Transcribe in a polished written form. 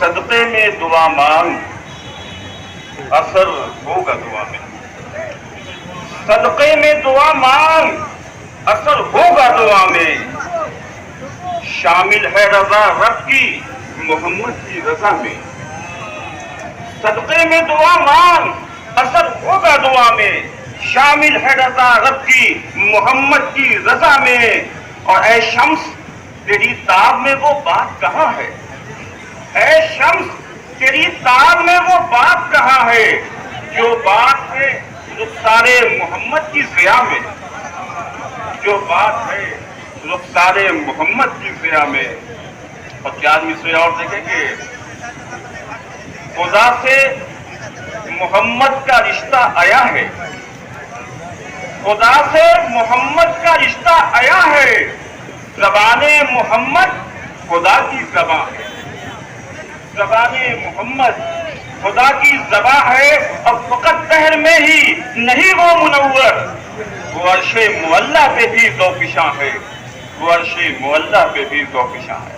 صدقے میں دعا مانگ اثر ہوگا دعا میں، صدقے میں دعا مانگ اثر ہوگا دعا میں، شامل ہے رضا رب کی محمد کی رضا میں، صدقے میں دعا مانگ اثر ہوگا دعا میں، شامل ہے رضا رب کی محمد کی رضا میں۔ اور اے شمس تیری تاب میں وہ بات کہاں ہے، اے شمس تیری تاب میں وہ بات کہاں ہے، جو بات ہے رخسار محمد کی ضیاء میں، جو بات ہے رخسار محمد کی ضیاء میں۔ اور چار مصرے اور دیکھیں گے، خدا سے محمد کا رشتہ آیا ہے، خدا سے محمد کا رشتہ آیا ہے، زبان محمد خدا کی زبان ہے، زبان محمد خدا کی زبان ہے۔ اور فقط دہر میں ہی نہیں وہ منور، وہ عرش معلیٰ پہ بھی ذوقشاں ہے، وہ عرش معلیٰ پہ بھی ذوقشاں ہے۔